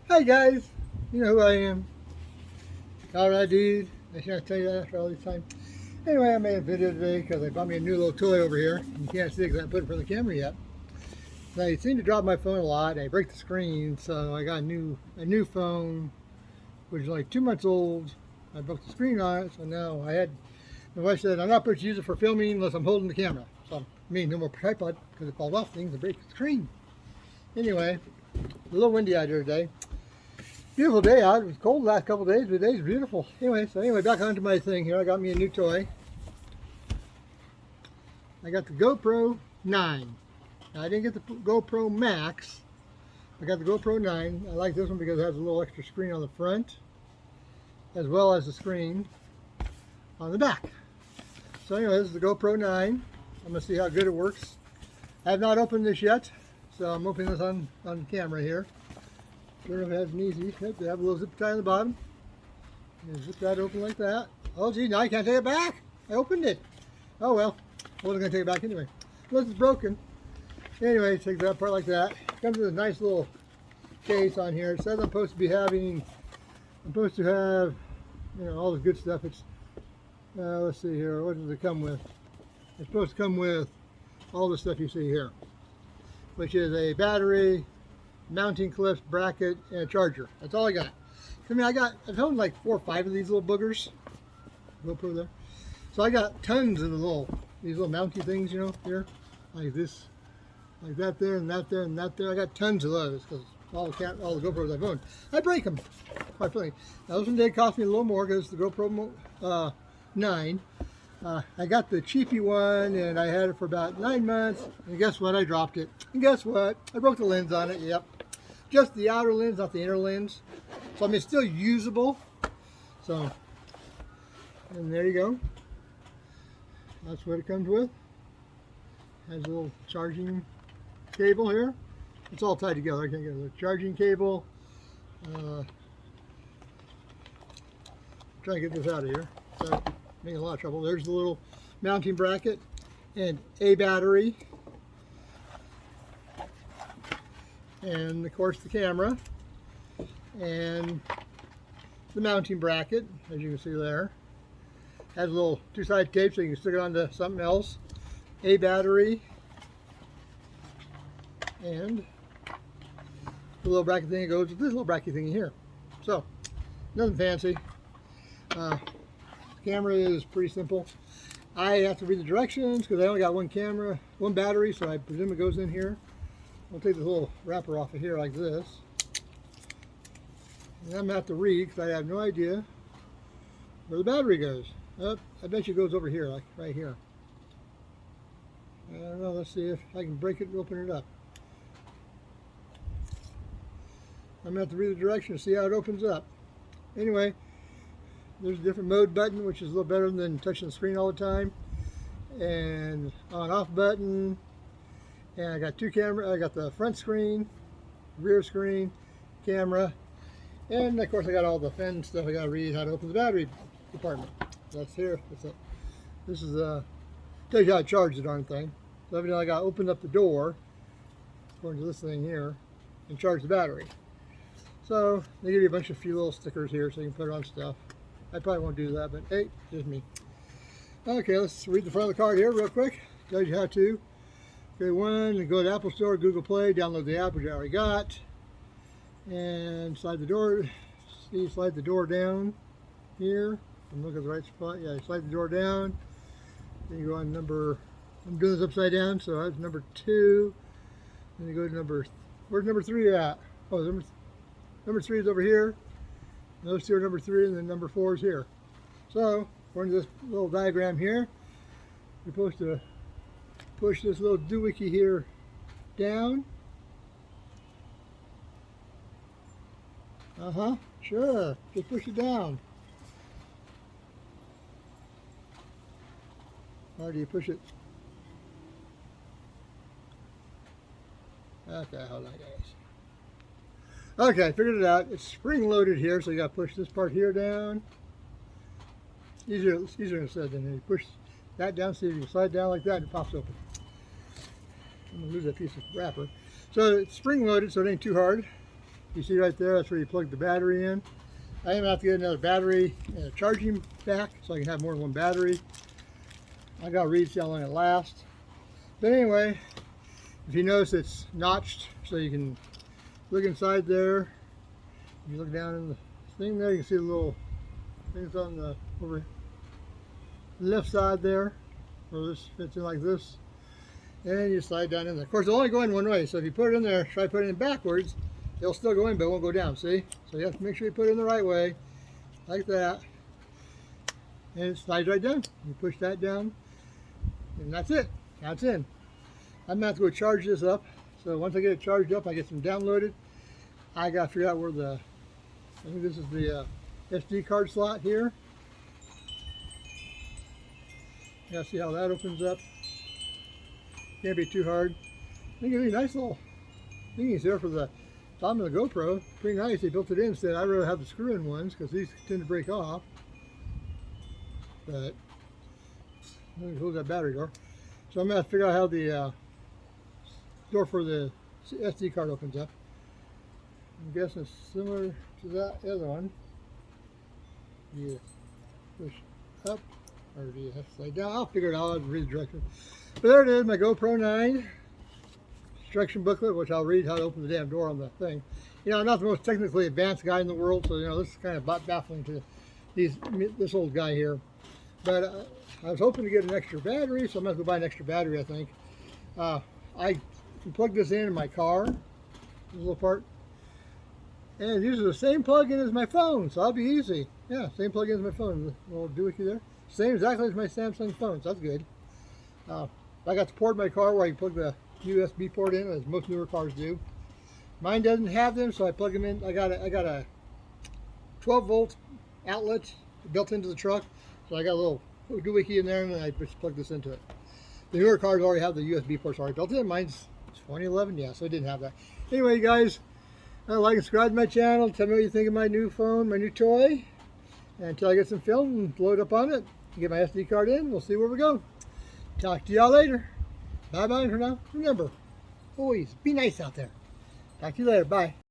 Hi guys, you know who I am, Colorado dude. I should tell you that after all this time. Anyway, I made a video today because I bought me a new little toy over here. You can't see it because I haven't put it in front of the camera yet. Now, I seem to drop my phone a lot. I break the screen, so I got a new phone, which is like 2 months old. I broke the screen on it, so now my wife said I'm not supposed to use it for filming unless I'm holding the camera. So I mean, no more tripod because it falls off things and breaks the screen. Anyway, a little windy out here today. Beautiful day out. It was cold the last couple of days, but today's beautiful. Anyway, back onto my thing here. I got me a new toy. I got the GoPro 9. Now, I didn't get the GoPro Max. I got the GoPro 9. I like this one because it has a little extra screen on the front, as well as the screen on the back. So anyway, this is the GoPro 9. I'm going to see how good it works. I have not opened this yet, so I'm opening this on camera here. Sure enough, it has an easy. They have a little zip tie on the bottom. And zip that open like that. Oh gee, now you can't take it back. I opened it. Oh well, I wasn't going to take it back anyway. Unless it's broken. Anyway, take that part like that. Comes with a nice little case on here. It says I'm supposed to have, you know, all the good stuff. It's, let's see here, what does it come with? It's supposed to come with all the stuff you see here, which is a battery, mounting clips, bracket, and a charger. That's all I got. I mean, I've owned like 4 or 5 of these little boogers. GoPro there. So I got tons of these little mounting things, you know, here, like this, like that there, and that there, and that there. I got tons of those because all the GoPros I've owned, I break them quite frankly. Now this one did cost me a little more because the GoPro 9. I got the cheapy one and I had it for about 9 months, and guess what? I dropped it. And guess what? I broke the lens on it. Yep. Just the outer lens, not the inner lens. So I mean, it's still usable. So, and there you go. That's what it comes with. Has a little charging cable here. It's all tied together. I can't get the charging cable. Trying to get this out of here. So, making a lot of trouble. There's the little mounting bracket and a battery. And of course the camera and the mounting bracket, as you can see there. Has a little 2-sided tape so you can stick it onto something else. A battery and the little bracket thing that goes with this little bracket thing here. So nothing fancy. The camera is pretty simple. I have to read the directions because I only got one battery, so I presume it goes in here. I'll take this little wrapper off of here like this. And I'm going to have to read because I have no idea where the battery goes. Oh, I bet you it goes over here, like right here. I don't know, let's see if I can break it and open it up. I'm going to have to read the directions to see how it opens up. Anyway, there's a different mode button, which is a little better than touching the screen all the time. And on-off button. And I got 2 cameras. I got the front screen, rear screen, camera, and of course I got all the fin stuff. I got to read how to open the battery compartment. That's here. This is tells you how to charge the darn thing. So every time I got to open up the door, according to this thing here, and charge the battery. So they give you a few little stickers here so you can put it on stuff. I probably won't do that, but hey, just me. Okay, let's read the front of the card here real quick. Tells you how to. Okay, 1, go to Apple Store, Google Play, download the app, which I already got, and slide the door. See, slide the door down here. I'm looking at the right spot. Yeah, slide the door down. Then you go on number. I'm doing this upside down, so that's number 2. Then you go to where's number 3 at? Oh, number 3 is over here. Those 2 are number 3, and then number 4 is here. So, according to this little diagram here, you're supposed to push this little doohickey here down. Sure. Just push it down. Or do you push it? Okay, hold on, guys. Okay, I figured it out. It's spring loaded here, so you got to push this part here down. It's easier than said. Then you push that down, so you can slide down like that, and it pops open. I'm gonna lose that piece of wrapper. So it's spring loaded, so it ain't too hard. You see right there, that's where you plug the battery in. I am going to have to get another battery and a charging pack so I can have more than one battery. I got to read, see how long it lasts. But anyway, if you notice, it's notched, so you can look inside there. If you look down in the thing there, you can see the little things on the over left side there, where this fits in like this. And you slide down in there. Of course, it'll only go in one way, so if you put it in there, try putting it in backwards, it'll still go in, but it won't go down, see? So you have to make sure you put it in the right way, like that. And it slides right down. You push that down, and that's it. That's in. I'm going to have to go charge this up. So once I get it charged up, I get some downloaded. I got to figure out where the, I think this is the SD card slot here. You got to see how that opens up. Can't be too hard. I think it's a nice little thingies there for the bottom of the GoPro. Pretty nice. They built it in instead. I'd rather have the screw-in ones because these tend to break off. But let me close that battery door. So I'm going to have to figure out how the door for the SD card opens up. I'm guessing it's similar to that other one. You push up, or do you have to slide down? I'll figure it out. I'll read the directions. But there it is, my GoPro 9 instruction booklet, which I'll read how to open the damn door on the thing. You know, I'm not the most technically advanced guy in the world, so you know this is kind of baffling to this old guy here. But I was hoping to get an extra battery, so I'm going to go buy an extra battery, I think. I can plug this in my car, this little part, and it uses the same plug-in as my phone, so I'll be easy. Yeah, same plug-in as my phone, the little doohickey there. Same exactly as my Samsung phone, so that's good. I got the port in my car where I can plug the USB port in, as most newer cars do. Mine doesn't have them, so I plug them in. I got a 12-volt outlet built into the truck, so I got a little doohickey in there, and I just plug this into it. The newer cars already have the USB ports already built in. Mine's 2011, yeah, so I didn't have that. Anyway, guys, like and subscribe to my channel. Tell me what you think of my new phone, my new toy. And until I get some film and load up on it, get my SD card in, we'll see where we go. Talk to y'all later. Bye-bye for now. Remember, always be nice out there. Talk to you later. Bye.